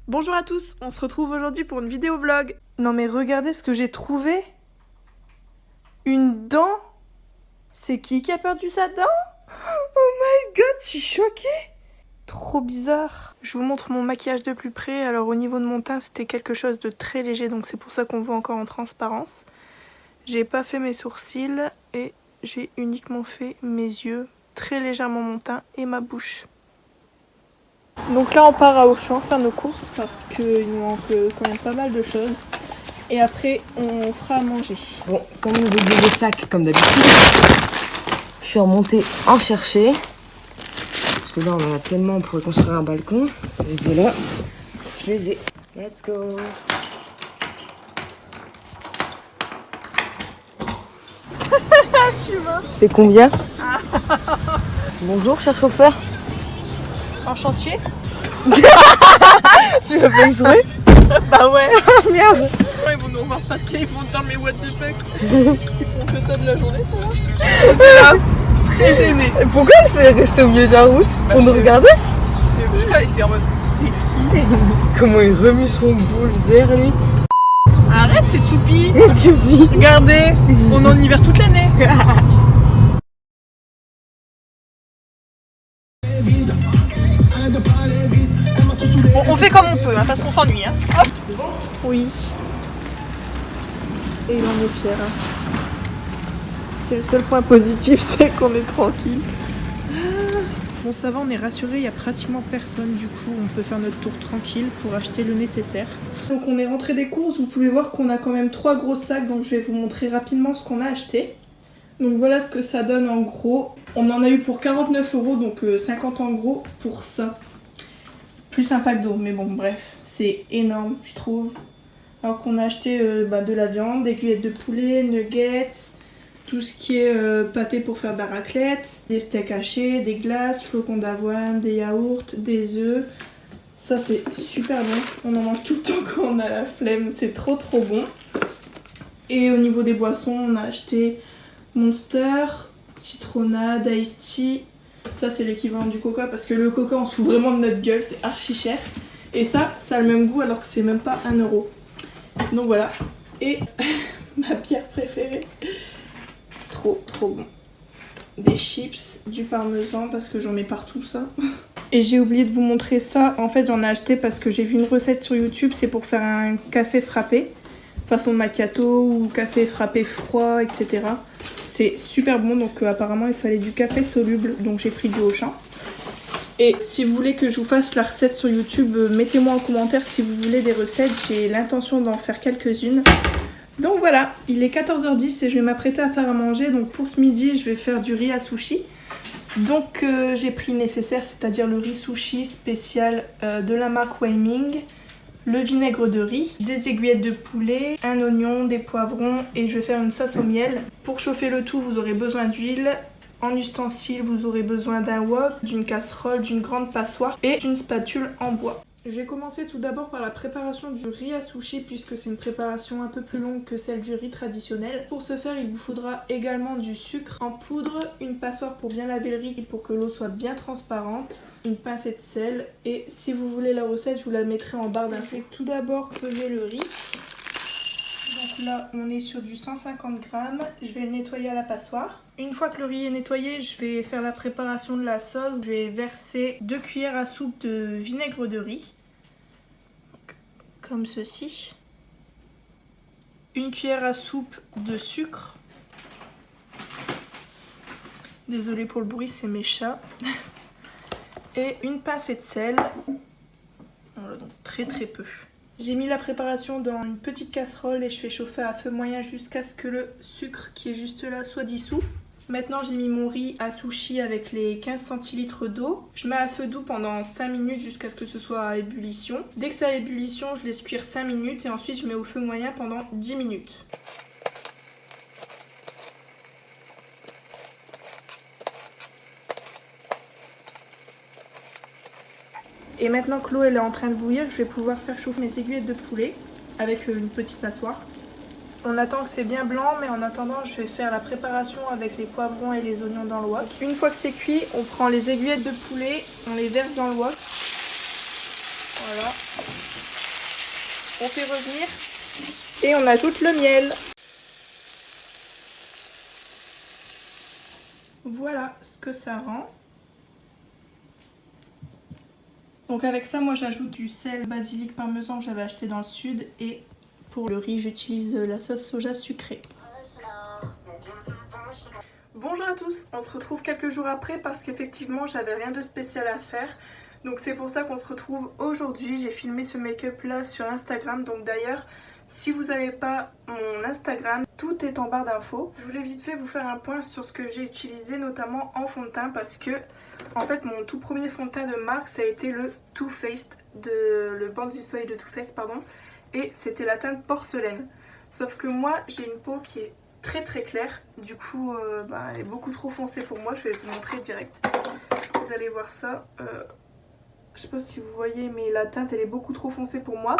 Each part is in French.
Bonjour à tous, on se retrouve aujourd'hui pour une vidéo vlog. Non mais regardez ce que j'ai trouvé. Une dent. C'est qui a perdu sa dent? Oh my god, je suis choquée. Trop bizarre. Je vous montre mon maquillage de plus près. Alors au niveau de mon teint, c'était quelque chose de très léger, donc c'est pour ça qu'on voit encore en transparence. J'ai pas fait mes sourcils et j'ai uniquement fait mes yeux, très légèrement mon teint et ma bouche. Donc là on part à Auchan faire nos courses parce qu'il nous manque quand même pas mal de choses. Et après on fera à manger. Bon, comme on veut dire des sacs comme d'habitude, je suis remontée en chercher. Parce que là on en a tellement, on pourrait construire un balcon. Et voilà, je les ai. Let's go. Ah, je suis morte. C'est combien? Bonjour cher chauffeur. En chantier? Tu l'as fait exprès? Bah ouais. Ah merde. Ils vont nous revoir passer, ils vont dire mais what the fuck. Ils font que ça de la journée ça va. J'étais là, très gênée. Et pourquoi elle s'est restée au milieu de la route? Pour nous regarder? Je sais pas, elle était en mode c'est qui? Comment il remue son bullseye lui? Arrête, c'est Choupi. Choupi. Regardez, on est en hiver toute l'année. Bon, on fait comme on peut, hein, parce qu'on s'ennuie. Hein. Oui. Et il en est fier. Hein. C'est le seul point positif, c'est qu'on est tranquille. Bon, ça va, on est rassurés, il n'y a pratiquement personne. Du coup, on peut faire notre tour tranquille pour acheter le nécessaire. Donc, on est rentré des courses. Vous pouvez voir qu'on a quand même 3 gros sacs. Donc, je vais vous montrer rapidement ce qu'on a acheté. Donc, voilà ce que ça donne en gros. On en a eu pour 49 €, donc 50 en gros pour ça. Plus un pack d'eau, mais bon, bref, c'est énorme, je trouve. Alors qu'on a acheté de la viande, des culettes de poulet, nuggets, tout ce qui est pâté pour faire de la raclette, des steaks hachés, des glaces, flocons d'avoine, des yaourts, des œufs. Ça, c'est super bon. On en mange tout le temps quand on a la flemme, c'est trop bon. Et au niveau des boissons, on a acheté Monster, citronnade, iced tea. Ça c'est l'équivalent du coca parce que le coca on se fout vraiment de notre gueule, c'est archi cher. Et ça a le même goût alors que c'est même pas 1 €. Donc voilà. Et ma bière préférée. Trop bon. Des chips, du parmesan parce que j'en mets partout ça. Et j'ai oublié de vous montrer ça. En fait j'en ai acheté parce que j'ai vu une recette sur YouTube. C'est pour faire un café frappé. Façon macchiato ou café frappé froid, etc. C'est super bon, donc apparemment il fallait du café soluble, donc j'ai pris du Auchan. Et si vous voulez que je vous fasse la recette sur YouTube, mettez-moi en commentaire si vous voulez des recettes, j'ai l'intention d'en faire quelques-unes. Donc voilà, il est 14h10 et je vais m'apprêter à faire à manger, donc pour ce midi je vais faire du riz à sushi. Donc j'ai pris le nécessaire, c'est-à-dire le riz sushi spécial de la marque Weiming. Le vinaigre de riz, des aiguillettes de poulet, un oignon, des poivrons et je vais faire une sauce au miel. Pour chauffer le tout, vous aurez besoin d'huile. En ustensile, vous aurez besoin d'un wok, d'une casserole, d'une grande passoire et d'une spatule en bois. Je vais commencer tout d'abord par la préparation du riz à sushi puisque c'est une préparation un peu plus longue que celle du riz traditionnel. Pour ce faire, il vous faudra également du sucre en poudre, une passoire pour bien laver le riz pour que l'eau soit bien transparente, une pincée de sel et si vous voulez la recette, je vous la mettrai en barre d'infos. Je vais tout d'abord peser le riz. Donc là, on est sur du 150 g. Je vais le nettoyer à la passoire. Une fois que le riz est nettoyé, je vais faire la préparation de la sauce. Je vais verser 2 cuillères à soupe de vinaigre de riz. Donc, comme ceci. 1 cuillère à soupe de sucre. Désolée pour le bruit, c'est mes chats. Et une pincée de sel. Voilà, donc très peu. J'ai mis la préparation dans une petite casserole et je fais chauffer à feu moyen jusqu'à ce que le sucre qui est juste là soit dissous. Maintenant j'ai mis mon riz à sushi avec les 15 centilitres d'eau. Je mets à feu doux pendant 5 minutes jusqu'à ce que ce soit à ébullition. Dès que c'est à ébullition, je laisse cuire 5 minutes et ensuite je mets au feu moyen pendant 10 minutes. Et maintenant que l'eau elle est en train de bouillir, je vais pouvoir faire chauffer mes aiguillettes de poulet avec une petite passoire. On attend que c'est bien blanc, mais en attendant, je vais faire la préparation avec les poivrons et les oignons dans le wok. Une fois que c'est cuit, on prend les aiguillettes de poulet, on les verse dans le wok. Voilà. On fait revenir et on ajoute le miel. Voilà ce que ça rend. Donc avec ça, moi j'ajoute du sel, basilic, parmesan que j'avais acheté dans le sud. Et pour le riz, j'utilise la sauce soja sucrée. Bonjour à tous, on se retrouve quelques jours après parce qu'effectivement j'avais rien de spécial à faire. Donc c'est pour ça qu'on se retrouve aujourd'hui. J'ai filmé ce make-up là sur Instagram. Donc d'ailleurs, si vous n'avez pas mon Instagram, tout est en barre d'infos. Je voulais vite fait vous faire un point sur ce que j'ai utilisé, notamment en fond de teint, parce que en fait mon tout premier fond de teint de marque, ça a été le Too Faced, le Born This Way de Too Faced, pardon. Et c'était la teinte porcelaine. Sauf que moi j'ai une peau qui est très très claire. Du coup elle est beaucoup trop foncée pour moi. Je vais vous montrer direct. Vous allez voir ça. Je sais pas si vous voyez, mais la teinte elle est beaucoup trop foncée pour moi.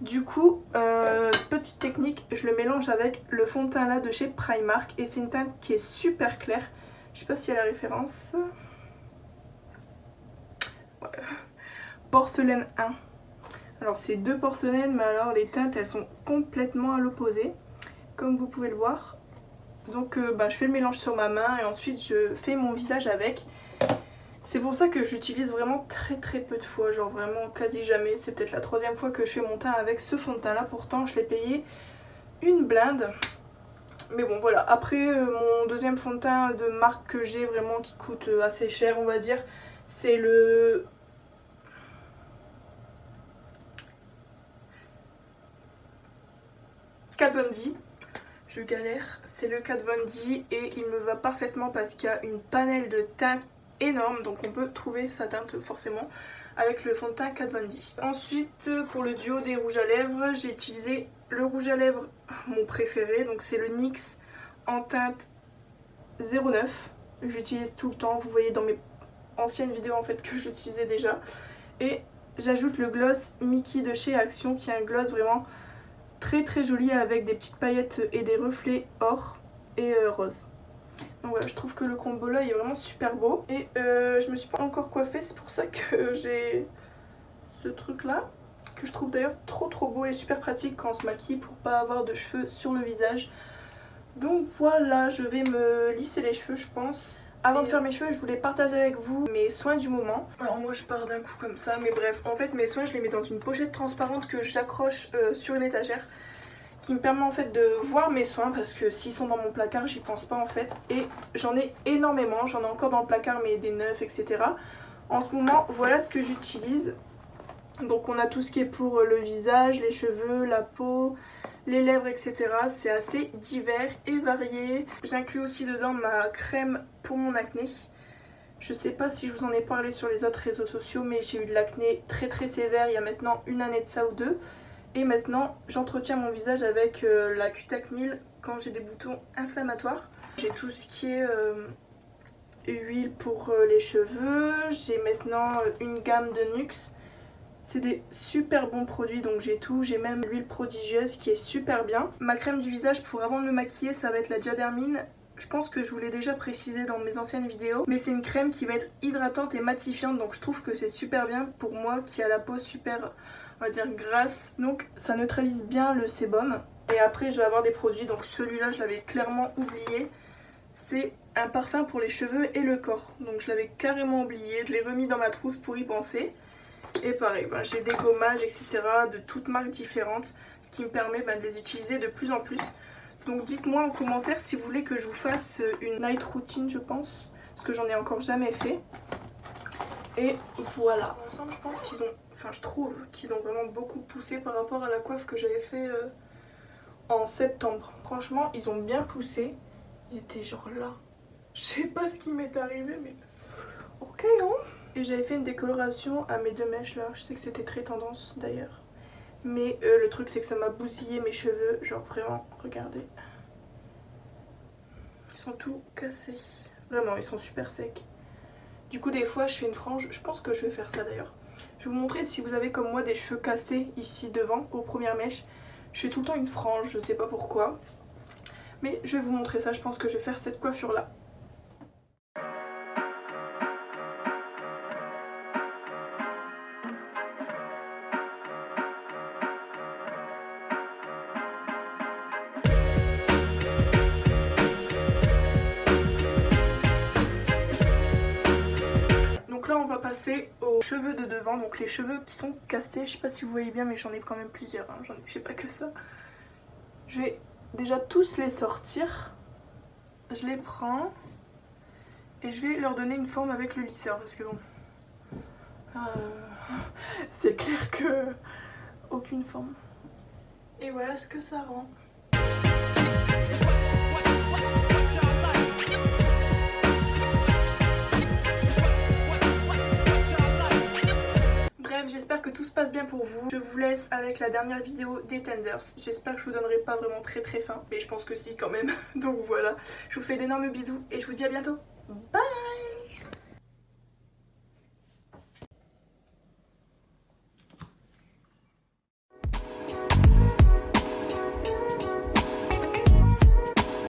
Du coup, petite technique, je le mélange avec le fond de teint là de chez Primark. Et c'est une teinte qui est super claire. Je sais pas s'il y a la référence. Ouais. Porcelaine 1. Alors c'est deux porcelaines, mais alors les teintes elles sont complètement à l'opposé, comme vous pouvez le voir. Donc je fais le mélange sur ma main et ensuite je fais mon visage avec. C'est pour ça que je l'utilise vraiment très très peu de fois, genre vraiment quasi jamais. C'est peut-être la troisième fois que je fais mon teint avec ce fond de teint là. Pourtant je l'ai payé une blinde. Mais bon voilà, après mon deuxième fond de teint de marque que j'ai vraiment qui coûte assez cher on va dire, c'est le... Kat Von D. Je galère, c'est le Kat Von D et il me va parfaitement parce qu'il y a une panel de teintes énorme, donc on peut trouver sa teinte forcément avec le fond de teint Kat Von D. Ensuite pour le duo des rouges à lèvres, j'ai utilisé le rouge à lèvres mon préféré, donc c'est le NYX en teinte 09. J'utilise tout le temps, vous voyez dans mes anciennes vidéos en fait que je l'utilisais déjà. Et j'ajoute le gloss Mickey de chez Action qui est un gloss vraiment très très joli avec des petites paillettes et des reflets or et rose. Donc voilà, je trouve que le combo là il est vraiment super beau. Et je me suis pas encore coiffée, c'est pour ça que j'ai ce truc là, que je trouve d'ailleurs trop beau et super pratique quand on se maquille pour pas avoir de cheveux sur le visage. Donc voilà, je vais me lisser les cheveux je pense. Avant de faire mes cheveux, je voulais partager avec vous mes soins du moment. Alors moi je pars d'un coup comme ça, mais bref, en fait mes soins je les mets dans une pochette transparente que j'accroche sur une étagère, qui me permet en fait de voir mes soins parce que s'ils sont dans mon placard j'y pense pas en fait. Et j'en ai énormément, j'en ai encore dans le placard mais des neufs etc. En ce moment voilà ce que j'utilise. Donc on a tout ce qui est pour le visage, les cheveux, la peau, les lèvres etc. C'est assez divers et varié. J'inclus aussi dedans ma crème pour mon acné. Je sais pas si je vous en ai parlé sur les autres réseaux sociaux, mais j'ai eu de l'acné très très sévère il y a maintenant une année de ça ou deux. Et maintenant j'entretiens mon visage avec la Cutacnil quand j'ai des boutons inflammatoires. J'ai tout ce qui est huile pour les cheveux. J'ai maintenant une gamme de Nuxe. C'est des super bons produits, donc j'ai tout. J'ai même l'huile prodigieuse qui est super bien. Ma crème du visage pour avant de me maquiller, ça va être la Diadermine. Je pense que je vous l'ai déjà précisé dans mes anciennes vidéos, mais c'est une crème qui va être hydratante et matifiante, donc je trouve que c'est super bien pour moi qui a la peau super, on va dire, grasse. Donc ça neutralise bien le sébum. Et après je vais avoir des produits, donc celui-là je l'avais clairement oublié. C'est un parfum pour les cheveux et le corps, donc je l'avais carrément oublié. Je l'ai remis dans ma trousse pour y penser. Et pareil, j'ai des gommages etc. de toutes marques différentes, ce qui me permet de les utiliser de plus en plus. Donc dites-moi en commentaire si vous voulez que je vous fasse une night routine je pense, parce que j'en ai encore jamais fait. Et voilà, ensemble je pense qu'ils ont, enfin je trouve qu'ils ont vraiment beaucoup poussé par rapport à la coiffe que j'avais fait en septembre. Franchement ils ont bien poussé, ils étaient genre là. Je sais pas ce qui m'est arrivé mais ok hein. Et j'avais fait une décoloration à mes deux mèches là, je sais que c'était très tendance d'ailleurs. Mais le truc c'est que ça m'a bousillé mes cheveux, genre vraiment, regardez. Ils sont tout cassés, vraiment ils sont super secs. Du coup des fois je fais une frange, je pense que je vais faire ça d'ailleurs. Je vais vous montrer si vous avez comme moi des cheveux cassés ici devant, aux premières mèches. Je fais tout le temps une frange, je sais pas pourquoi. Mais je vais vous montrer ça, je pense que je vais faire cette coiffure là. va passer aux cheveux de devant, donc les cheveux qui sont cassés. Je sais pas si vous voyez bien, mais j'en ai quand même plusieurs, hein. Je sais pas que ça. Je vais déjà tous les sortir. Je les prends et je vais leur donner une forme avec le lisseur parce que bon, c'est clair que aucune forme. Et voilà ce que ça rend. Bref, j'espère que tout se passe bien pour vous. Je vous laisse avec la dernière vidéo des Tenders. J'espère que je vous donnerai pas vraiment très faim, mais je pense que si quand même. Donc voilà, je vous fais d'énormes bisous et je vous dis à bientôt. Bye!